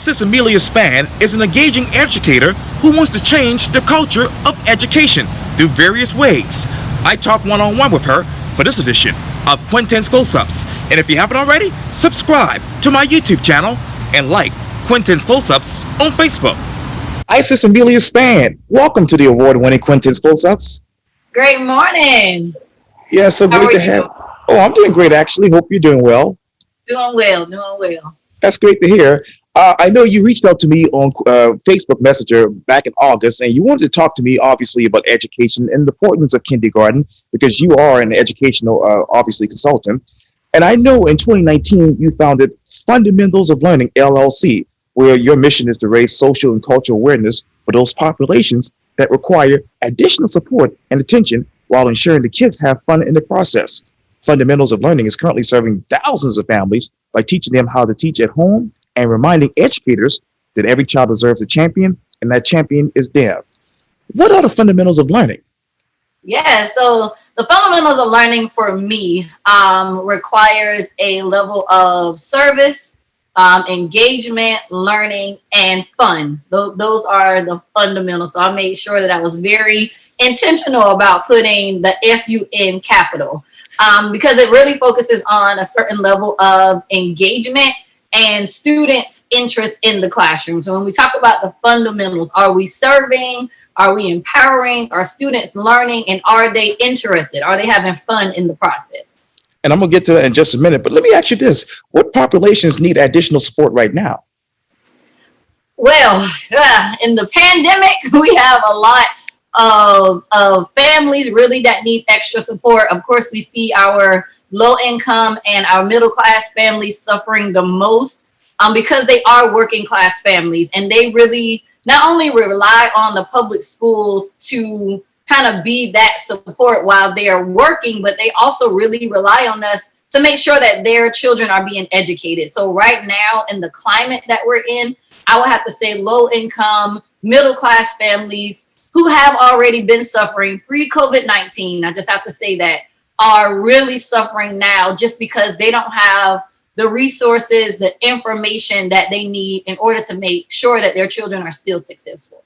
Sis Amelia Spann is an engaging educator who wants to change the culture of education through various ways. I talk one-on-one with her for this edition of Quintin's Close-Ups. And if you haven't already, subscribe to my YouTube channel and like Quintin's Close-Ups on Facebook. Hi, Sis Amelia Spann. Welcome to the award-winning Quintin's Close-Ups. Great morning. Yeah, so great to have. Oh, I'm doing great, actually. Hope you're doing well. Doing well. That's great to hear. I know you reached out to me on Facebook Messenger back in August, and you wanted to talk to me, obviously, about education and the importance of kindergarten, because you are an educational, obviously, consultant. And I know in 2019, you founded Fundamentals of Learning, LLC, where your mission is to raise social and cultural awareness for those populations that require additional support and attention while ensuring the kids have fun in the process. Fundamentals of Learning is currently serving thousands of families by teaching them how to teach at home and reminding educators that every child deserves a champion, and that champion is them. What are the fundamentals of learning? Yeah, so the fundamentals of learning for me requires a level of service, engagement, learning, and fun. Those are the fundamentals. So I made sure that I was very intentional about putting the FU in capital because it really focuses on a certain level of engagement and students' interest in the classroom. So when we talk about the fundamentals, are we serving? Are we empowering? Are students learning? And are they interested? Are they having fun in the process? And I'm going to get to that in just a minute, but let me ask you this. What populations need additional support right now? Well, in the pandemic, we have a lot of families really that need extra support. Of course, we see our low income and our middle class families suffering the most because they are working class families, and they really not only rely on the public schools to kind of be that support while they are working, but they also really rely on us to make sure that their children are being educated. So right now in the climate that we're in, I would have to say low income, middle class families who have already been suffering pre-COVID-19, I just have to say that, are really suffering now just because they don't have the resources, the information that they need in order to make sure that their children are still successful.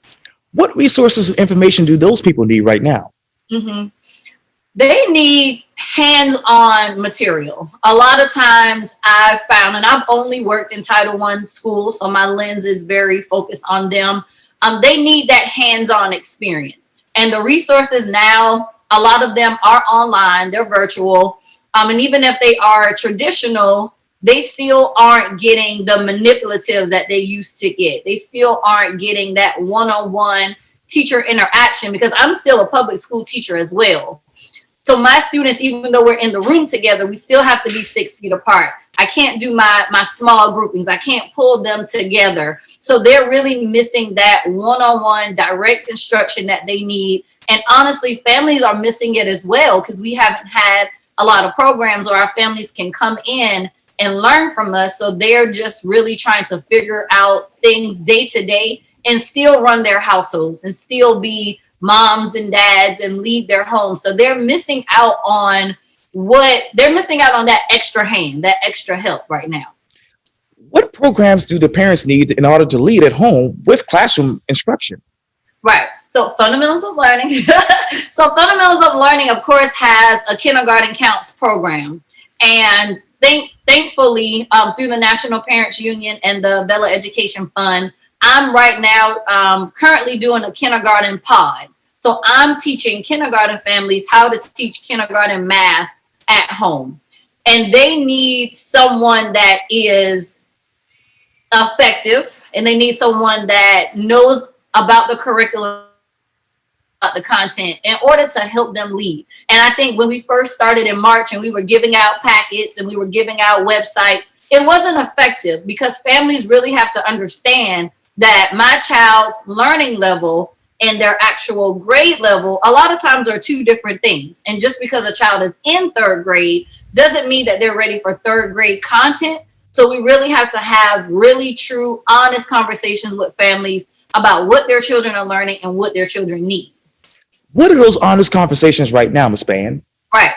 What resources and information do those people need right now? Mm-hmm. They need hands-on material. A lot of times I've found, and I've only worked in Title I schools, so my lens is very focused on them. They need that hands-on experience. And the resources now, a lot of them are online, they're virtual. And even if they are traditional, they still aren't getting the manipulatives that they used to get. They still aren't getting that one-on-one teacher interaction, because I'm still a public school teacher as well. So my students, even though we're in the room together, we still have to be 6 feet apart. I can't do my small groupings. I can't pull them together. So they're really missing that one-on-one direct instruction that they need. And honestly, families are missing it as well, because we haven't had a lot of programs where our families can come in and learn from us. So they're just really trying to figure out things day to day and still run their households and still be moms and dads and lead their homes. So they're missing out on that extra hand, that extra help right now. What programs do the parents need in order to lead at home with classroom instruction? Right. So Fundamentals of Learning. So Fundamentals of Learning, of course, has a Kindergarten Counts program. And thankfully, through the National Parents Union and the Bella Education Fund, I'm right now currently doing a kindergarten pod. So I'm teaching kindergarten families how to teach kindergarten math at home. And they need someone that is effective, and they need someone that knows about the curriculum, about the content, in order to help them lead. And I think when we first started in March and we were giving out packets and we were giving out websites, it wasn't effective, because families really have to understand that my child's learning level and their actual grade level a lot of times are two different things. And just because a child is in third grade doesn't mean that they're ready for third grade content. So we really have to have really true, honest conversations with families about what their children are learning and what their children need. What are those honest conversations right now, Ms. Spann? Right.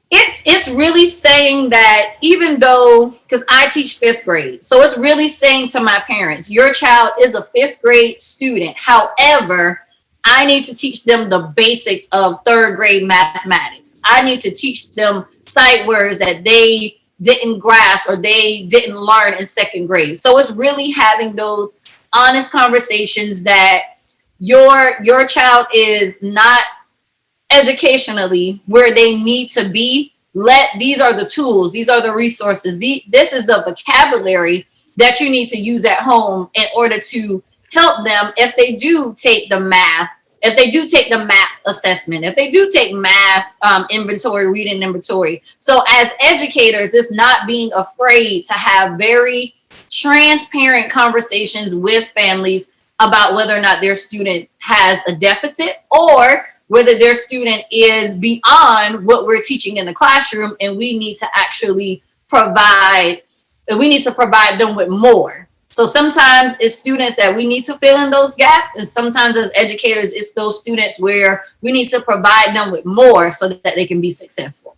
It's It's really saying that even though, because I teach fifth grade, so it's really saying to my parents, your child is a fifth grade student. However, I need to teach them the basics of third grade mathematics. I need to teach them sight words that they didn't grasp or they didn't learn in second grade. So it's really having those honest conversations that your child is not educationally where they need to be. These are the tools, these are the resources, this is the vocabulary that you need to use at home in order to help them if they do take the math, if they do take the math assessment, if they do take math inventory, reading inventory. So as educators, it's not being afraid to have very transparent conversations with families about whether or not their student has a deficit or whether their student is beyond what we're teaching in the classroom, and we need to actually provide them with more. So sometimes it's students that we need to fill in those gaps, and sometimes as educators, it's those students where we need to provide them with more so that they can be successful.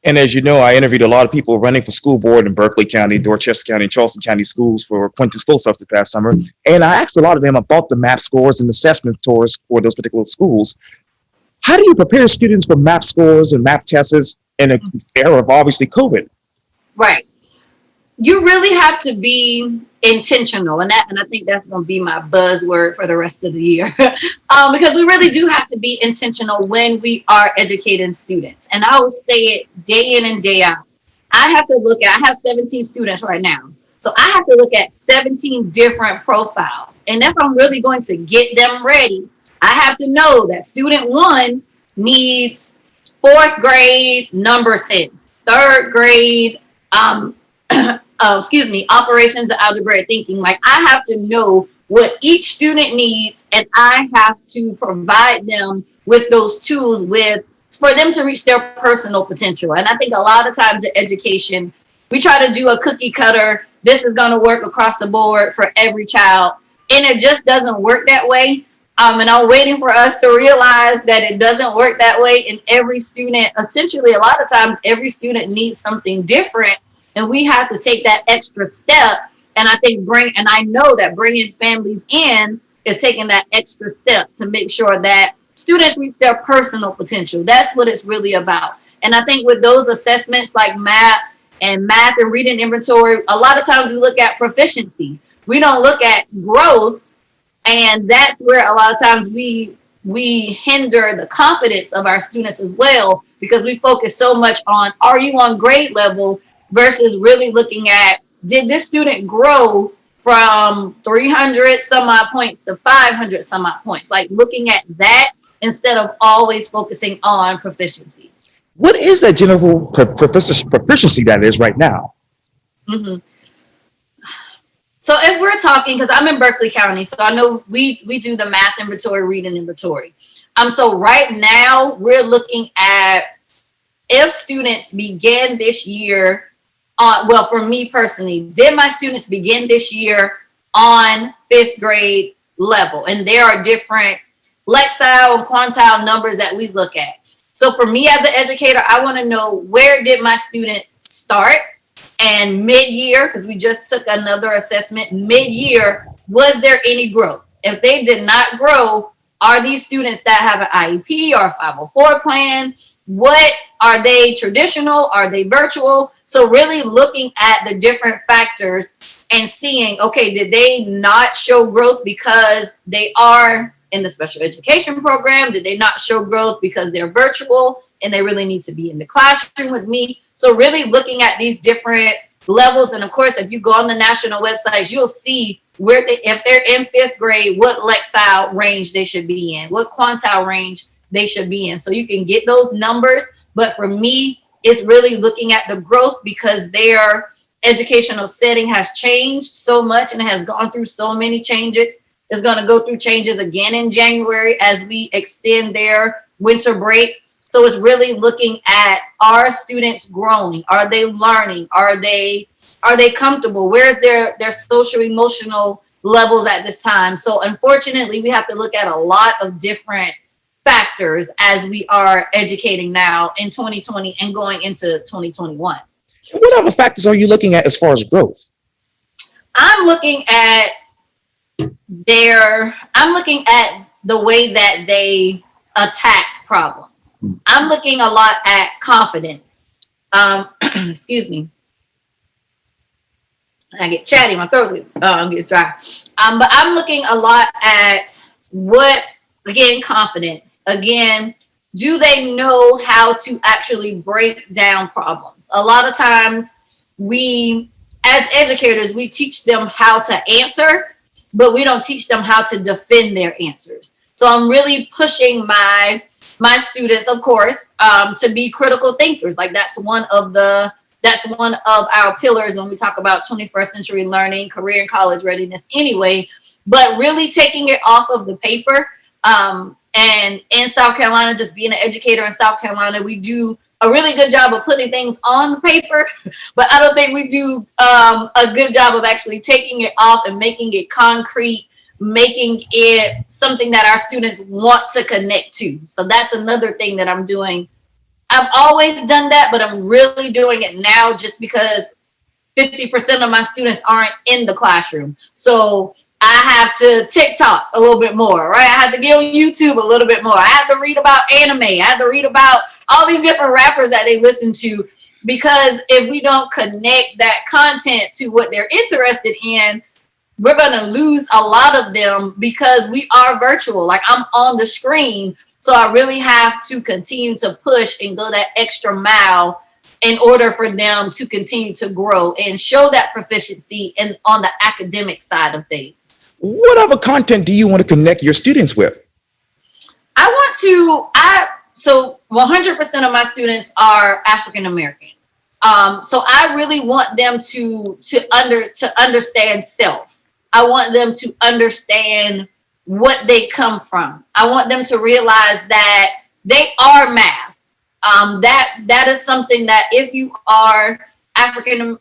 And as you know, I interviewed a lot of people running for school board in Berkeley County, Dorchester County, and Charleston County schools for Quintin school stuff this past summer. And I asked a lot of them about the MAP scores and assessment scores for those particular schools. How do you prepare students for MAP scores and MAP tests in an era of obviously COVID? Right. You really have to be intentional, and I think that's going to be my buzzword for the rest of the year, because we really do have to be intentional when we are educating students. And I will say it day in and day out. I have 17 students right now, so I have to look at 17 different profiles, and if I'm really going to get them ready, I have to know that student one needs fourth grade number sense, third grade operations and algebraic thinking. Like, I have to know what each student needs, and I have to provide them with those tools for them to reach their personal potential. And I think a lot of times in education, we try to do a cookie cutter. This is going to work across the board for every child, and it just doesn't work that way. And I'm waiting for us to realize that it doesn't work that way. And every student, essentially, a lot of times, every student needs something different. And we have to take that extra step. And I know that bringing families in is taking that extra step to make sure that students reach their personal potential. That's what it's really about. And I think with those assessments like math and reading inventory, a lot of times we look at proficiency. We don't look at growth. And that's where a lot of times we hinder the confidence of our students as well, because we focus so much on, are you on grade level, versus really looking at, did this student grow from 300 some odd points to 500 some odd points? Like, looking at that instead of always focusing on proficiency. What is that general proficiency that is right now? Mm-hmm. So if we're talking, because I'm in Berkeley County, so I know we do the math inventory, reading inventory. So right now we're looking at if students begin this year well, for me personally, did my students begin this year on fifth grade level? And there are different lexile and quantile numbers that we look at. So for me as an educator, I want to know, where did my students start? And mid-year, because we just took another assessment, mid-year, was there any growth? If they did not grow, are these students that have an IEP or a 504 plan? What are they, traditional? Are they virtual? So really looking at the different factors and seeing, okay, did they not show growth because they are in the special education program? Did they not show growth because they're virtual and they really need to be in the classroom with me? So really looking at these different levels. And of course, if you go on the national websites, you'll see if they're in fifth grade, what lexile range they should be in, what quantile range they should be in. So you can get those numbers. But for me, it's really looking at the growth, because their educational setting has changed so much and has gone through so many changes. It's going to go through changes again in January as we extend their winter break. So it's really looking at, are students growing? Are they learning? Are they comfortable? Where's their social emotional levels at this time? So unfortunately, we have to look at a lot of different factors as we are educating now in 2020 and going into 2021. What other factors are you looking at as far as growth? I'm looking at I'm looking at the way that they attack problems. I'm looking a lot at confidence. Excuse me. I get chatty, my throat gets dry. But I'm looking a lot at confidence. Again, do they know how to actually break down problems? A lot of times as educators, we teach them how to answer, but we don't teach them how to defend their answers. So I'm really pushing my students, of course, to be critical thinkers. Like that's one of our pillars when we talk about 21st century learning, career and college readiness anyway, but really taking it off of the paper. And in South Carolina, just being an educator in South Carolina, we do a really good job of putting things on the paper, but I don't think we do a good job of actually taking it off and making it concrete, making it something that our students want to connect to. So that's another thing that I'm doing. I've always done that, but I'm really doing it now just because 50% of my students aren't in the classroom. So I have to TikTok a little bit more, right? I have to get on YouTube a little bit more. I have to read about anime. I have to read about all these different rappers that they listen to, because if we don't connect that content to what they're interested in, we're going to lose a lot of them because we are virtual. Like I'm on the screen. So I really have to continue to push and go that extra mile in order for them to continue to grow and show that proficiency on the academic side of things. What other content do you want to connect your students with? So 100% of my students are African American. So I really want them to understand self. I want them to understand what they come from. I want them to realize that they are math. That is something that if you are African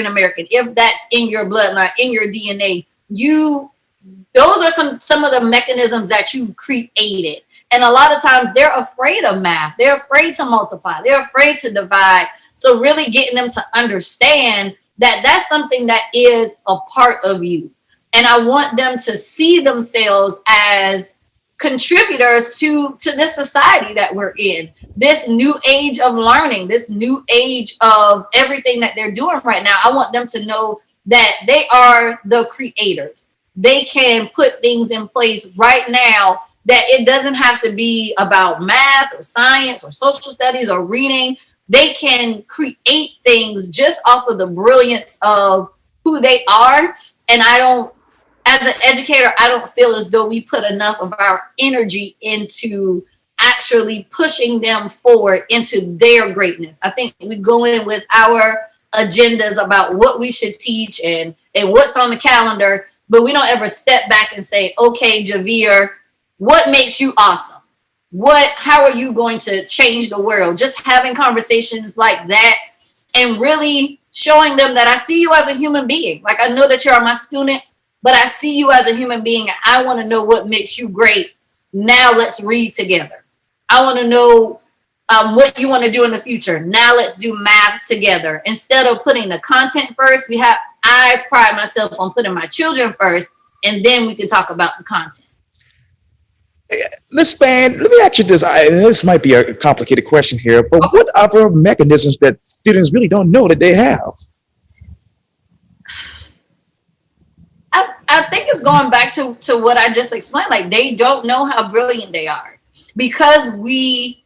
American, if that's in your bloodline, in your DNA, those are some of the mechanisms that you created. And a lot of times they're afraid of math. They're afraid to multiply. They're afraid to divide. So really getting them to understand that that's something that is a part of you. And I want them to see themselves as contributors to this society that we're in, this new age of learning, this new age of everything that they're doing right now. I want them to know that they are the creators. They can put things in place right now, that it doesn't have to be about math or science or social studies or reading. They can create things just off of the brilliance of who they are. And as an educator, I don't feel as though we put enough of our energy into actually pushing them forward into their greatness. I think we go in with our agendas about what we should teach and what's on the calendar, but we don't ever step back and say, okay, Javier, what makes you awesome? How are you going to change the world? Just having conversations like that and really showing them that I see you as a human being. Like I know that you're my student, but I see you as a human being and I want to know what makes you great. Now let's read together. I want to know what you want to do in the future. Now let's do math together. Instead of putting the content first, I pride myself on putting my children first, and then we can talk about the content. Ms. Spann, let me ask you this. This might be a complicated question here, but what other mechanisms that students really don't know that they have? I think it's going back to what I just explained. Like they don't know how brilliant they are because we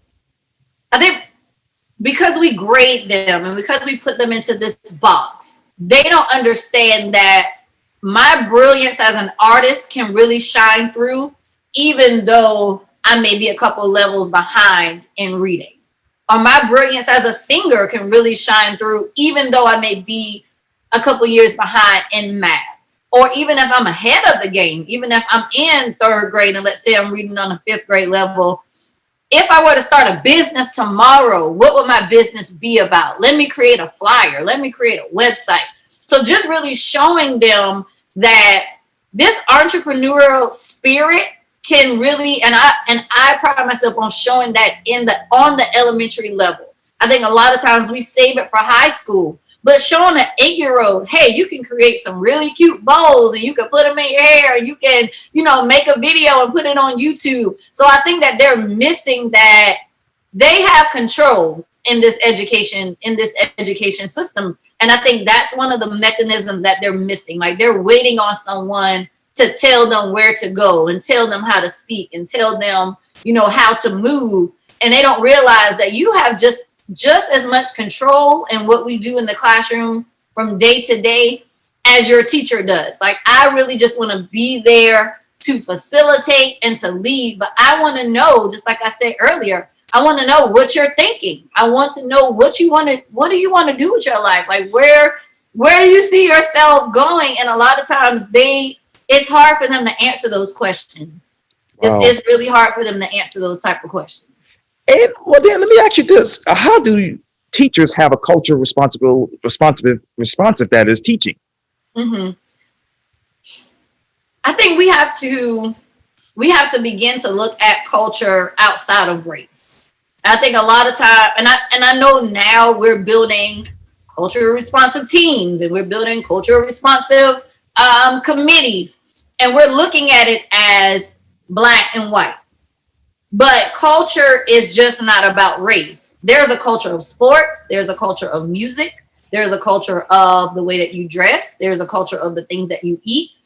grade them and because we put them into this box. They don't understand that my brilliance as an artist can really shine through, even though I may be a couple levels behind in reading. Or my brilliance as a singer can really shine through, even though I may be a couple years behind in math. Or even if I'm ahead of the game, even if I'm in third grade and let's say I'm reading on a fifth grade level, if I were to start a business tomorrow, what would my business be about? Let me create a flyer. Let me create a website. So just really showing them that this entrepreneurial spirit can really, and I pride myself on showing that on the elementary level. I think a lot of times we save it for high school, but showing an 8-year-old, hey, you can create some really cute bows and you can put them in your hair and you can, make a video and put it on YouTube. So I think that they're missing that they have control in this education system. And I think that's one of the mechanisms that they're missing. Like they're waiting on someone to tell them where to go and tell them how to speak and tell them, how to move. And they don't realize that you have just as much control in what we do in the classroom from day to day as your teacher does. Like I really just want to be there to facilitate and to lead. But I want to know, just like I said earlier, I want to know what you're thinking. I want to know what do you want to do with your life? Like where do you see yourself going? And a lot of times it's hard for them to answer those questions. Wow. It's really hard for them to answer those type of questions. And well, then let me ask you this: how do teachers have a culture responsive that is teaching? Mm-hmm. I think we have to begin to look at culture outside of race. I think a lot of time, and I know now we're building culture responsive teams and we're building culture responsive committees, and we're looking at it as black and white. But culture is just not about race. There's a culture of sports. There's a culture of music. There's a culture of the way that you dress. There's a culture of the things that you eat.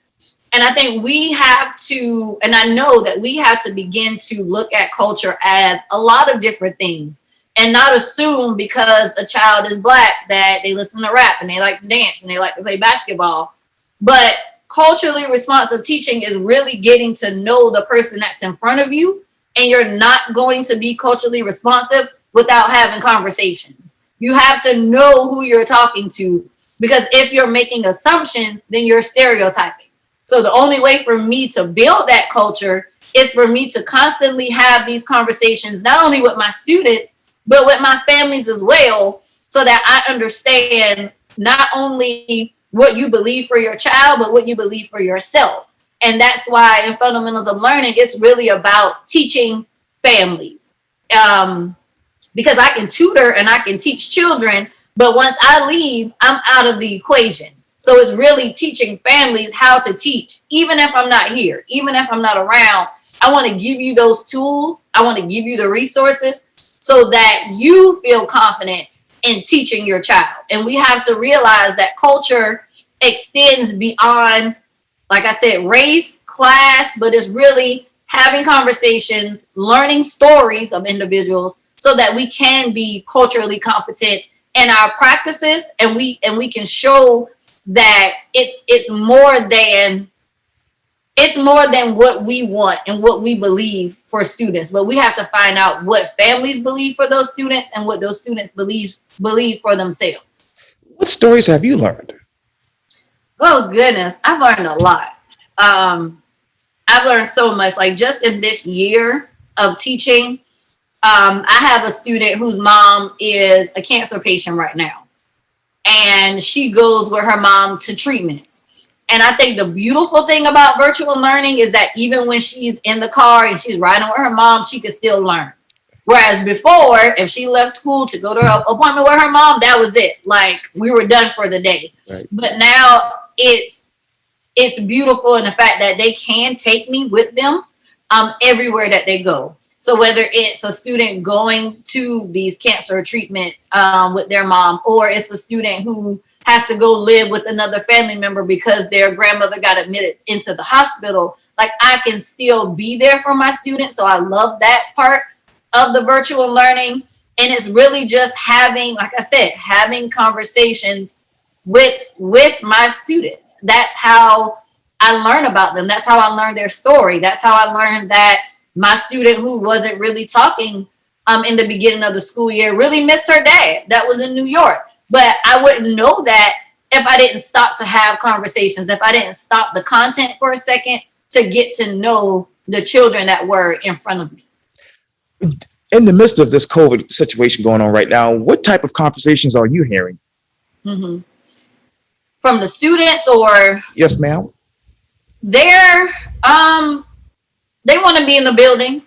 And I think we have to, and I know that we have to begin to look at culture as a lot of different things and not assume because a child is black that they listen to rap and they like to dance and they like to play basketball. But culturally responsive teaching is really getting to know the person that's in front of you. And you're not going to be culturally responsive without having conversations. You have to know who you're talking to, because if you're making assumptions, then you're stereotyping. So the only way for me to build that culture is for me to constantly have these conversations, not only with my students, but with my families as well, so that I understand not only what you believe for your child, but what you believe for yourself. And that's why in Fundamentals of Learning, it's really about teaching families. Because I can tutor and I can teach children, but once I leave, I'm out of the equation. So it's really teaching families how to teach, even if I'm not here, even if I'm not around. I want to give you those tools. I want to give you the resources so that you feel confident in teaching your child. And we have to realize that culture extends beyond, like I said, race, class, but it's really having conversations, learning stories of individuals so that we can be culturally competent in our practices, and we can show that it's more than what we want and what we believe for students. But we have to find out what families believe for those students and what those students believe for themselves. What stories have you learned? Oh goodness, I've learned a lot. I've learned so much. Like just in this year of teaching, I have a student whose mom is a cancer patient right now, and she goes with her mom to treatments. And I think the beautiful thing about virtual learning is that even when she's in the car and she's riding with her mom, she can still learn. Whereas before, if she left school to go to her appointment with her mom, that was it. Like we were done for the day. Right. But now it's beautiful in the fact that they can take me with them everywhere that they go. So whether it's a student going to these cancer treatments with their mom, or it's a student who has to go live with another family member because their grandmother got admitted into the hospital, like I can still be there for my students. So I love that part of the virtual learning. And it's really just having, like I said, having conversations with my students. That's how I learn about them. That's how I learn their story. That's how I learned that my student who wasn't really talking in the beginning of the school year really missed her dad that was in New York. But I wouldn't know that if I didn't stop to have conversations, if I didn't stop the content for a second to get to know the children that were in front of me. In the midst of this COVID situation going on right now, what type of conversations are you hearing? Mm-hmm. From the students or? Yes, ma'am. They're they want to be in the building.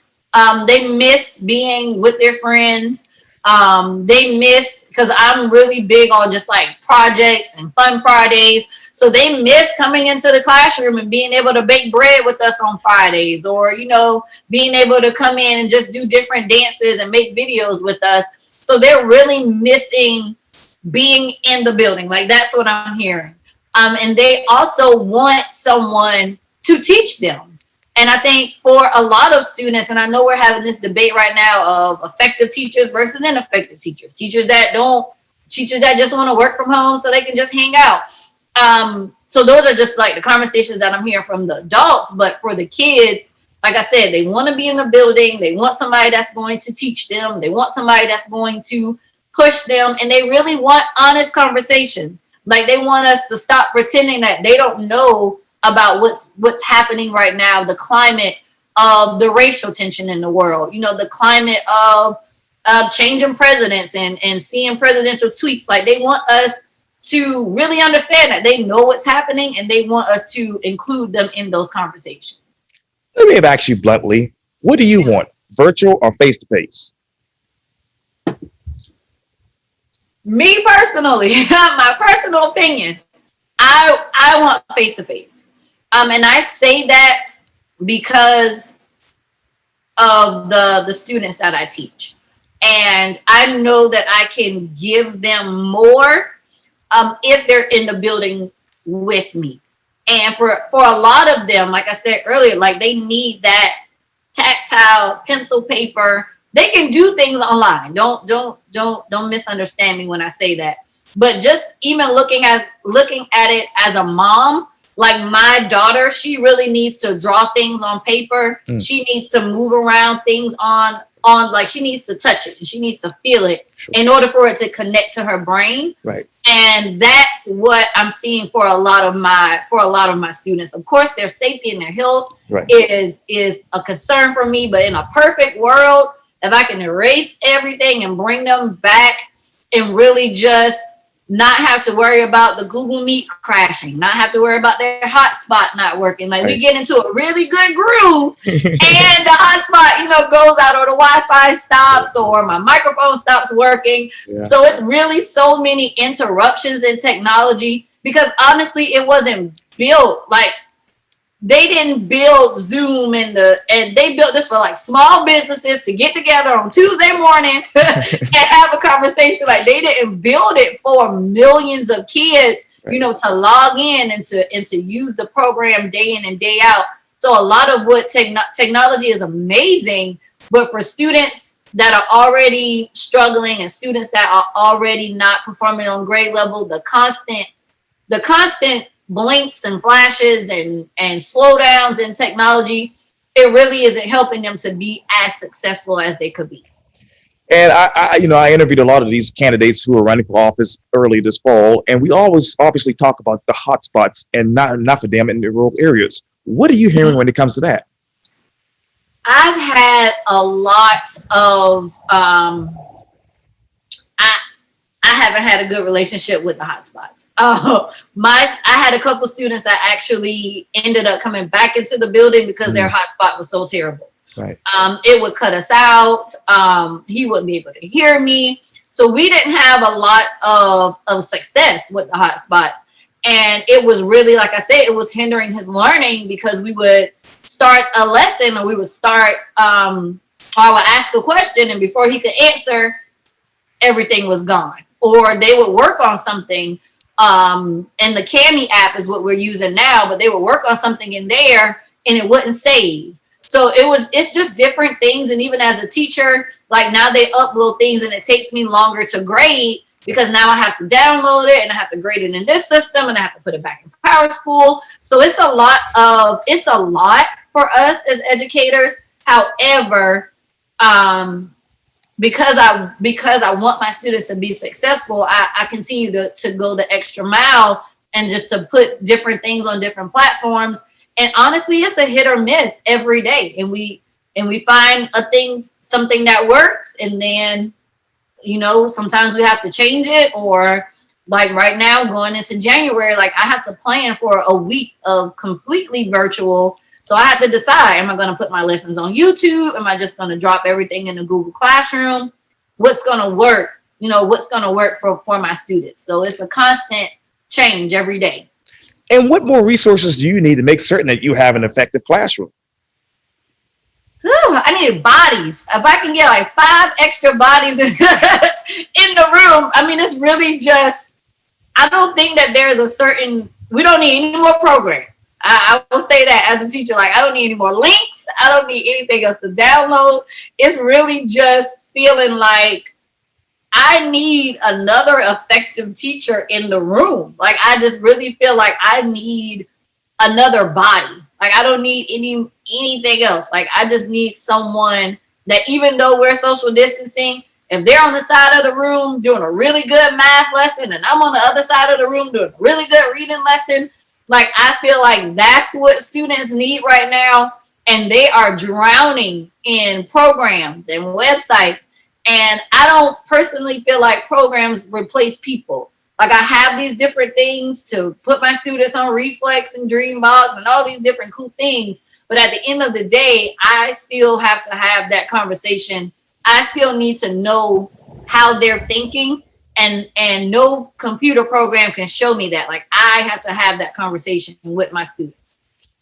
They miss being with their friends. They miss, because I'm really big on just like projects and fun Fridays. So they miss coming into the classroom and being able to bake bread with us on Fridays, or, being able to come in and just do different dances and make videos with us. So they're really missing being in the building. Like, that's what I'm hearing. And they also want someone to teach them. And I think for a lot of students, and I know we're having this debate right now of effective teachers versus ineffective teachers, teachers that just want to work from home so they can just hang out. So those are just like the conversations that I'm hearing from the adults. But for the kids, like I said, they want to be in the building. They want somebody that's going to teach them. They want somebody that's going to push them. And they really want honest conversations. Like, they want us to stop pretending that they don't know about what's happening right now, the climate of the racial tension in the world, the climate of changing presidents and seeing presidential tweets. Like, they want us to really understand that they know what's happening, and they want us to include them in those conversations. Let me ask you bluntly, what do you want, virtual or face-to-face? Me personally, my personal opinion, I want face-to-face. And I say that because of the students that I teach. And I know that I can give them more if they're in the building with me. And for a lot of them, like I said earlier, like, they need that tactile pencil paper. They can do things online. Don't misunderstand me when I say that. But just even looking at it as a mom, like, my daughter, she really needs to draw things on paper. She needs to move around things on like, she needs to touch it and she needs to feel it in order for it to connect to her brain. Right. And that's what I'm seeing for a lot of my students. Of course, their safety and their health is a concern for me. But in a perfect world, if I can erase everything and bring them back and really just not have to worry about the Google Meet crashing, not have to worry about their hotspot not working. Like, we get into a really good groove and the hotspot, goes out, or the Wi-Fi stops, or my microphone stops working. Yeah. So it's really so many interruptions in technology, because honestly, it wasn't built like, they didn't build Zoom and they built this for like small businesses to get together on Tuesday morning and have a conversation. Like, they didn't build it for millions of kids, to log in and to use the program day in and day out. So a lot of what technology is amazing, but for students that are already struggling and students that are already not performing on grade level, the constant blinks and flashes and slowdowns in technology, it really isn't helping them to be as successful as they could be. And I interviewed a lot of these candidates who are running for office early this fall, and we always obviously talk about the hot spots and not for them in the rural areas. What are you hearing when it comes to that? I've had a lot of I haven't had a good relationship with the hotspots. I had a couple students that actually ended up coming back into the building because their hotspot was so terrible. Right. It would cut us out. He wouldn't be able to hear me. So we didn't have a lot of success with the hotspots. And it was really, like I said, it was hindering his learning, because we would start a lesson, or we would start, I would ask a question, and before he could answer, everything was gone. Or they would work on something, and the Cami app is what we're using now, but they would work on something in there and it wouldn't save. So it's just different things. And even as a teacher, like, now they upload things and it takes me longer to grade, because now I have to download it and I have to grade it in this system and I have to put it back in PowerSchool. So it's a lot for us as educators. However, because I want my students to be successful, I continue to go the extra mile and just to put different things on different platforms. And honestly, it's a hit or miss every day. And we find something that works, and then, sometimes we have to change it. Or like right now, going into January, like, I have to plan for a week of completely virtual, So I had to decide, am I going to put my lessons on YouTube? Am I just going to drop everything in the Google Classroom? What's going to work? What's going to work for my students? So it's a constant change every day. And what more resources do you need to make certain that you have an effective classroom? I need bodies. If I can get like 5 extra bodies in the room, I mean, it's really just, I don't think that there's we don't need any more programs. I will say that as a teacher, like, I don't need any more links. I don't need anything else to download. It's really just feeling like I need another effective teacher in the room. Like, I just really feel like I need another body. Like, I don't need anything else. Like, I just need someone that, even though we're social distancing, if they're on the side of the room doing a really good math lesson and I'm on the other side of the room doing a really good reading lesson, like, I feel like that's what students need right now. And they are drowning in programs and websites. And I don't personally feel like programs replace people. Like, I have these different things to put my students on Reflex and Dreambox and all these different cool things. But at the end of the day, I still have to have that conversation. I still need to know how they're thinking, and no computer program can show me that. Like, I have to have that conversation with my students.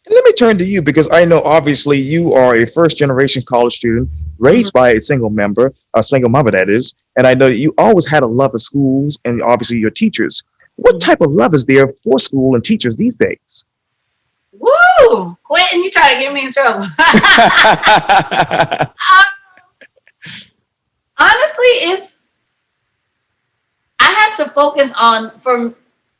Let me turn to you, because I know obviously you are a first generation college student raised by a single mother, that is. And I know that you always had a love of schools and obviously your teachers. What type of love is there for school and teachers these days? Woo! Quintin, you try to get me in trouble. Honestly, I have to focus on, for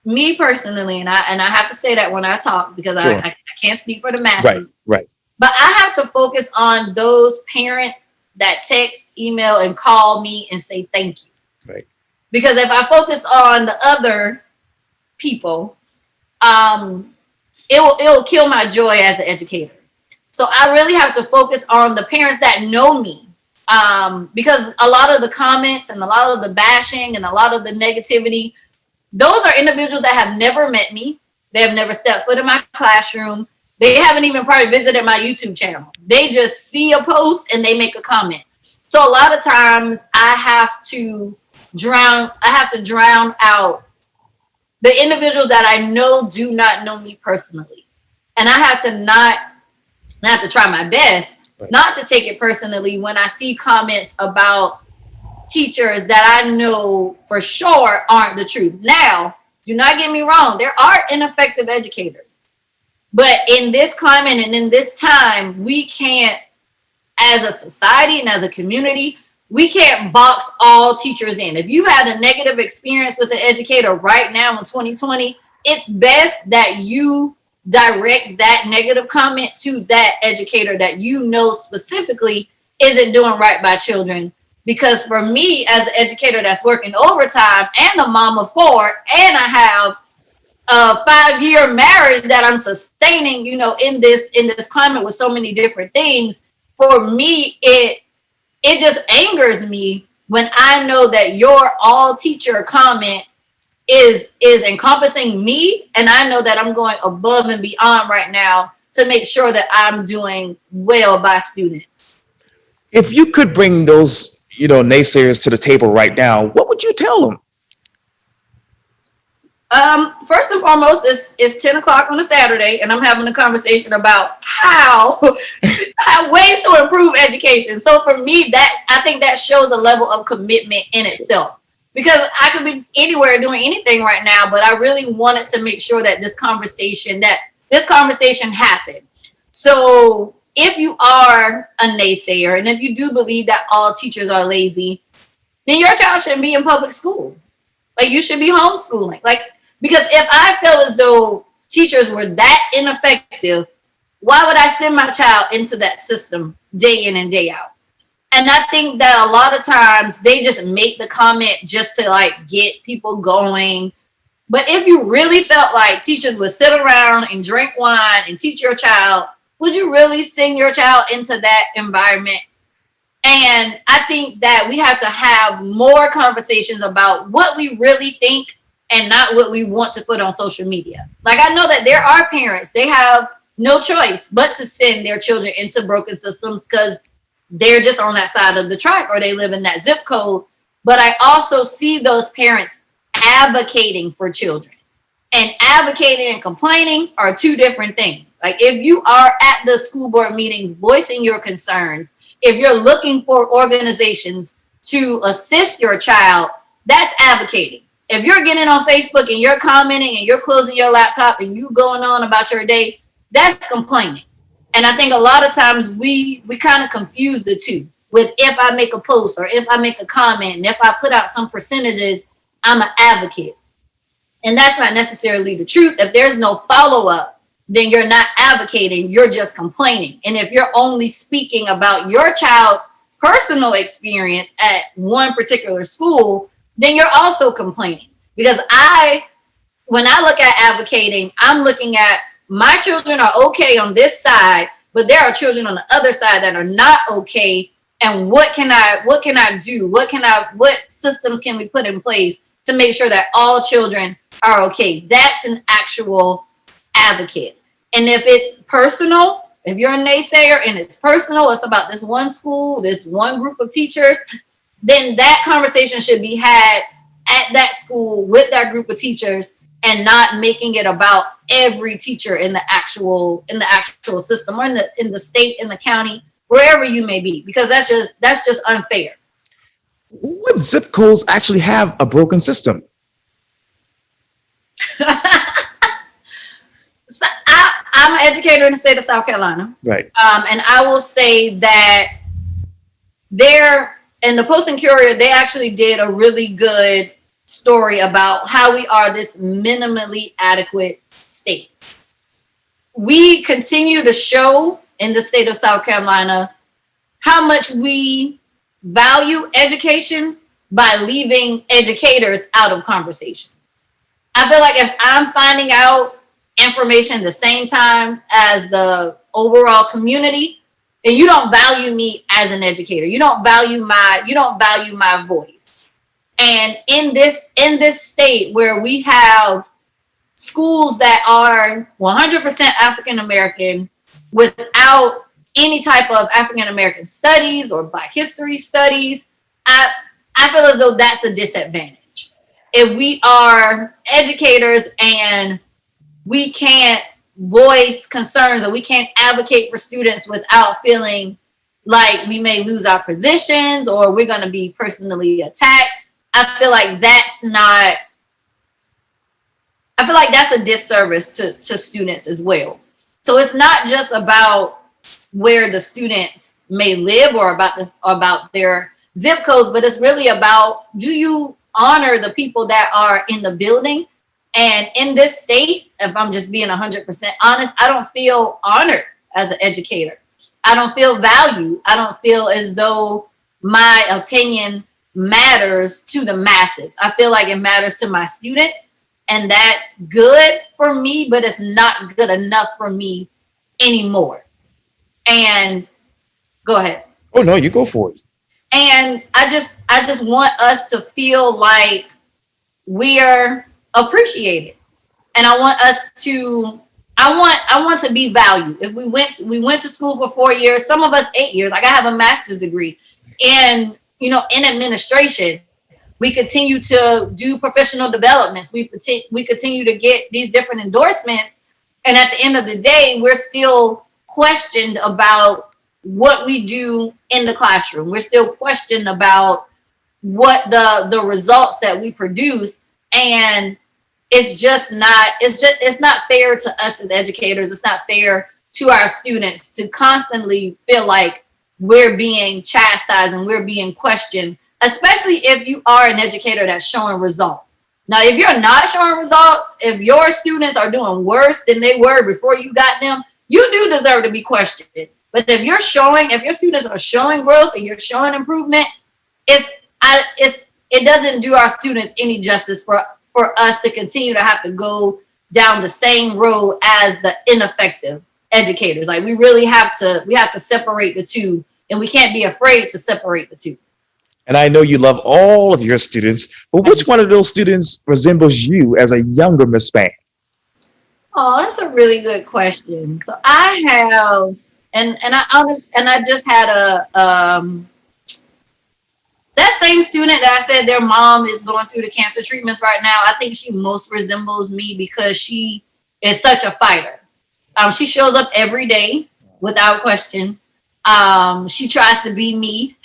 me personally, and I have to say that when I talk, because sure. I can't speak for the masses. Right. But I have to focus on those parents that text, email, and call me and say thank you. Right. Because if I focus on the other people, it will kill my joy as an educator. So I really have to focus on the parents that know me. Because a lot of the comments and a lot of the bashing and a lot of the negativity, those are individuals that have never met me. They have never stepped foot in my classroom. They haven't even probably visited my YouTube channel. They just see a post and they make a comment. So a lot of times I have to drown out the individuals that I know do not know me personally. And I have to try my best not to take it personally when I see comments about teachers that I know for sure aren't the truth. Now, do not get me wrong, there are ineffective educators. But in this climate and in this time, we can't, as a society and as a community, we can't box all teachers in. If you had a negative experience with an educator right now in 2020, it's best that you direct that negative comment to that educator that you know specifically isn't doing right by children. Because for me, as an educator that's working overtime and a mom of 4, and I have a 5-year marriage that I'm sustaining, in this climate with so many different things, for me, it just angers me when I know that your all teacher comment is encompassing me, and I know that I'm going above and beyond right now to make sure that I'm doing well by students. If you could bring those naysayers to the table right now, what would you tell them? First and foremost, it's 10 o'clock on a Saturday, and I'm having a conversation about how ways to improve education. So for me, I think that shows a level of commitment in itself, because I could be anywhere doing anything right now, but I really wanted to make sure that this conversation happened. So if you are a naysayer, and if you do believe that all teachers are lazy, then your child shouldn't be in public school. Like, you should be homeschooling. Like, because if I feel as though teachers were that ineffective, why would I send my child into that system day in and day out? And I think that a lot of times they just make the comment just to like get people going. But if you really felt like teachers would sit around and drink wine and teach your child, would you really send your child into that environment? And I think that we have to have more conversations about what we really think and not what we want to put on social media. Like, I know that there are parents, they have no choice but to send their children into broken systems because they're just on that side of the track or they live in that zip code. But I also see those parents advocating for children. And advocating and complaining are two different things. Like if you are at the school board meetings voicing your concerns, if you're looking for organizations to assist your child, that's advocating. If you're getting on Facebook and you're commenting and you're closing your laptop and you going on about your day, that's complaining. And I think a lot of times we kind of confuse the two with if I make a post or if I make a comment and if I put out some percentages, I'm an advocate. And that's not necessarily the truth. If there's no follow-up, then you're not advocating, you're just complaining. And if you're only speaking about your child's personal experience at one particular school, then you're also complaining. Because when I look at advocating, I'm looking at my children are okay on this side, but there are children on the other side that are not okay. And what can I do? What systems can we put in place to make sure that all children are okay? That's an actual advocate. And if it's personal, if you're a naysayer and it's personal, it's about this one school, this one group of teachers, then that conversation should be had at that school with that group of teachers and not making it about every teacher in the actual system or in the state, in the county, wherever you may be, because that's just unfair. What zip codes actually have a broken system? So I'm an educator in the state of South Carolina. Right. And I will say that there in the Post and Courier, they actually did a really good story about how we are this minimally adequate state. We continue to show in the state of South Carolina how much we value education by leaving educators out of conversation. I feel like if I'm finding out information the same time as the overall community, then you don't value me as an educator. You don't value my voice. And in this state where we have schools that are 100% African American without any type of African American studies or Black history studies, I feel as though that's a disadvantage. If we are educators and we can't voice concerns or we can't advocate for students without feeling like we may lose our positions or we're going to be personally attacked, I feel like that's a disservice to students as well. So it's not just about where the students may live or about their zip codes, but it's really about, do you honor the people that are in the building? And in this state, if I'm just being 100% honest, I don't feel honored as an educator. I don't feel valued. I don't feel as though my opinion matters to the masses. I feel like it matters to my students, and that's good for me, but it's not good enough for me anymore. And go ahead. Oh no, you go for it. And I just want us to feel like we're appreciated. And I want to be valued. If we went to school for 4 years, some of us 8 years. Like I have a master's degree in administration. We continue to do professional developments. We continue to get these different endorsements. And at the end of the day, we're still questioned about what we do in the classroom. We're still questioned about what the results that we produce. And it's not fair to us as educators. It's not fair to our students to constantly feel like we're being chastised and we're being questioned, especially if you are an educator that's showing results. Now, if you're not showing results, if your students are doing worse than they were before you got them, you do deserve to be questioned. But if your students are showing growth and you're showing improvement, it doesn't do our students any justice for us to continue to have to go down the same road as the ineffective educators. Like we really have to separate the two, and we can't be afraid to separate the two. And I know you love all of your students, but which one of those students resembles you as a younger Miss Spann? Oh, that's a really good question. So I have, and I just had that same student that I said their mom is going through the cancer treatments right now. I think she most resembles me because she is such a fighter. She shows up every day without question. She tries to be me.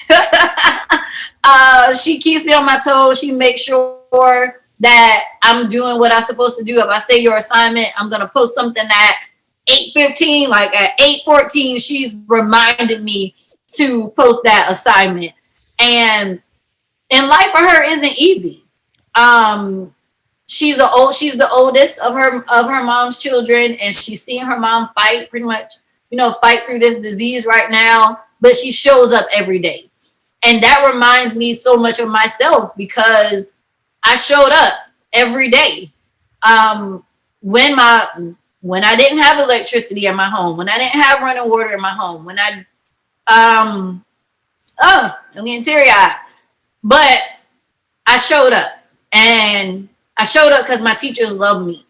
She keeps me on my toes. She makes sure that I'm doing what I'm supposed to do. If I say your assignment, I'm gonna post something at 8:15. Like at 8:14, she's reminded me to post that assignment. And life for her isn't easy. Um, she's the oldest of her mom's children, and she's seeing her mom fight pretty much, fight through this disease right now. But she shows up every day, and that reminds me so much of myself because I showed up every day. Um, when my when I didn't have electricity in my home, when I didn't have running water in my home, when I I'm getting teary eyed, but I showed up, and I showed up because my teachers love me.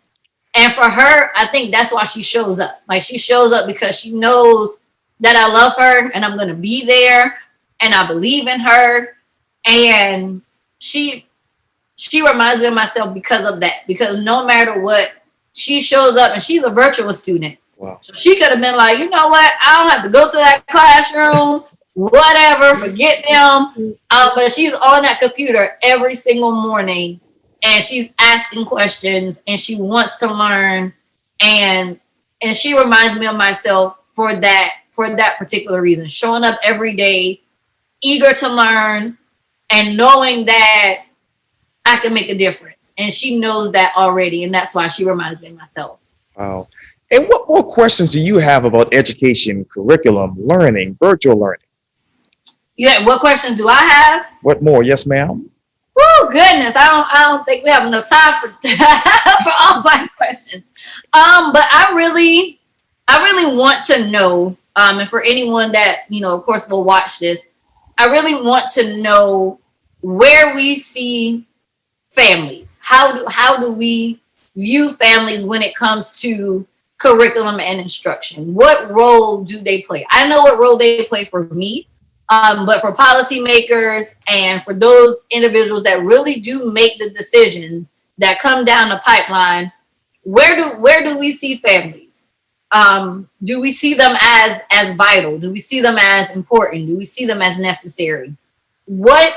And for her, I think that's why she shows up. Like she shows up because she knows that I love her and I'm gonna be there, and I believe in her. And she she reminds me of myself because of that. Because no matter what, she shows up, and she's a virtual student. Wow. So she could have been like, you know what? I don't have to go to that classroom, whatever, forget them. But she's on that computer every single morning, and she's asking questions, and she wants to learn. And she reminds me of myself for that particular reason. Showing up every day, eager to learn, and knowing that I can make a difference. And she knows that already, and that's why she reminds me of myself. Wow. And what more questions do you have about education, curriculum, learning, virtual learning? Yeah, what questions do I have? What more? Yes, ma'am. Oh goodness, I don't think we have enough time for for all my questions. But I really want to know, and for anyone that of course, will watch this, I really want to know where we see families. How do we view families when it comes to curriculum and instruction? What role do they play? I know what role they play for me, but for policymakers and for those individuals that really do make the decisions that come down the pipeline, where do we see families? Do we see them as vital? Do we see them as important? Do we see them as necessary? What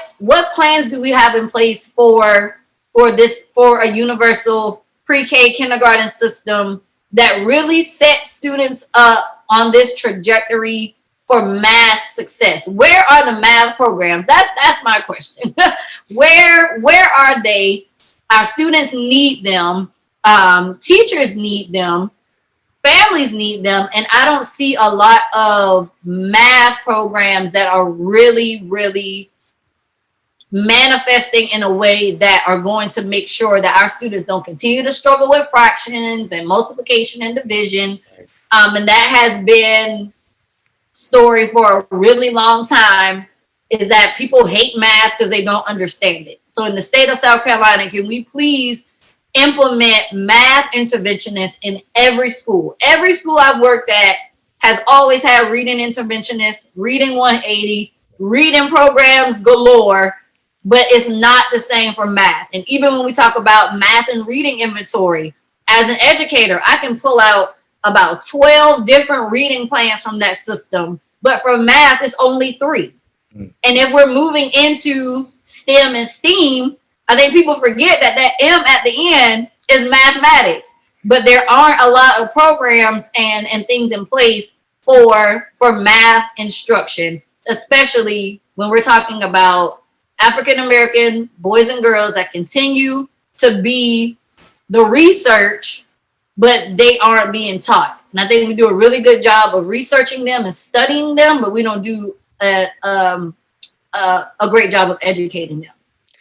plans do we have in place for a universal pre-K kindergarten system that really sets students up on this trajectory for math success? Where are the math programs? That's my question. Where are they? Our students need them. Teachers need them. Families need them, and I don't see a lot of math programs that are really manifesting in a way that are going to make sure that our students don't continue to struggle with fractions and multiplication and division. And that has been story for a really long time, is that people hate math because they don't understand it. So in the state of South Carolina, can we please implement math interventionists in every school? Every school I've worked at has always had reading interventionists, reading 180, reading programs galore, but it's not the same for math. And even when we talk about math and reading inventory, as an educator, I can pull out about 12 different reading plans from that system, but for math, it's only 3. And if we're moving into STEM and STEAM, I think people forget that M at the end is mathematics, but there aren't a lot of programs and things in place for math instruction, especially when we're talking about African American boys and girls that continue to be the research, but they aren't being taught. And I think we do a really good job of researching them and studying them, but we don't do a great job of educating them.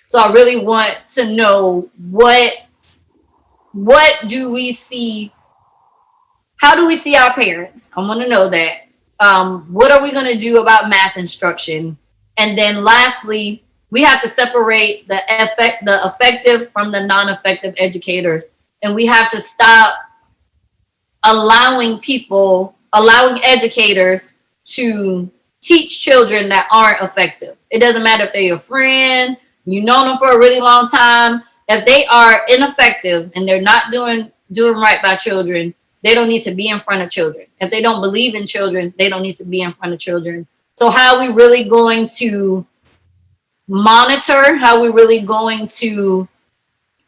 So I really want to know what do we see? How do we see our parents? I want to know that. What are we going to do about math instruction? And then lastly, we have to separate the effective from the non-effective educators, and we have to stop allowing educators to teach children that aren't effective. It doesn't matter if they're your friend, you know them for a really long time. If they are ineffective and they're not doing right by children, they don't need to be in front of children. If they don't believe in children, they don't need to be in front of children. So how are we really going to monitor? How are we really going to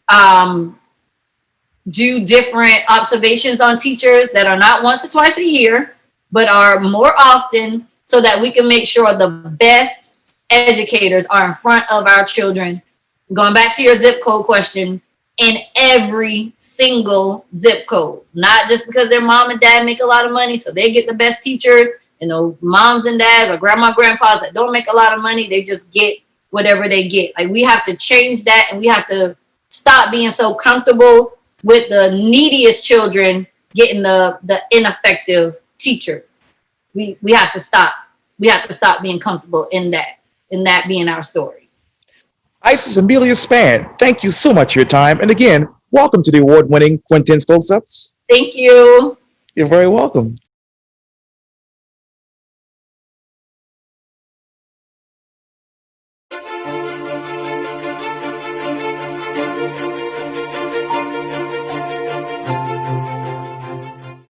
um, do different observations on teachers that are not once or twice a year, but are more often, so that we can make sure the best educators are in front of our children? Going back to your zip code question, in every single zip code, not just because their mom and dad make a lot of money, so they get the best teachers, and those moms and dads or grandma, grandpas that don't make a lot of money, they just get whatever they get. Like, we have to change that, and we have to stop being so comfortable with the neediest children getting the ineffective teachers. We have to stop. We have to stop being comfortable in that being our story. Isis Amelia Spann, thank you so much for your time. And again, welcome to the award-winning Quintin's Close-Ups. Thank you. You're very welcome.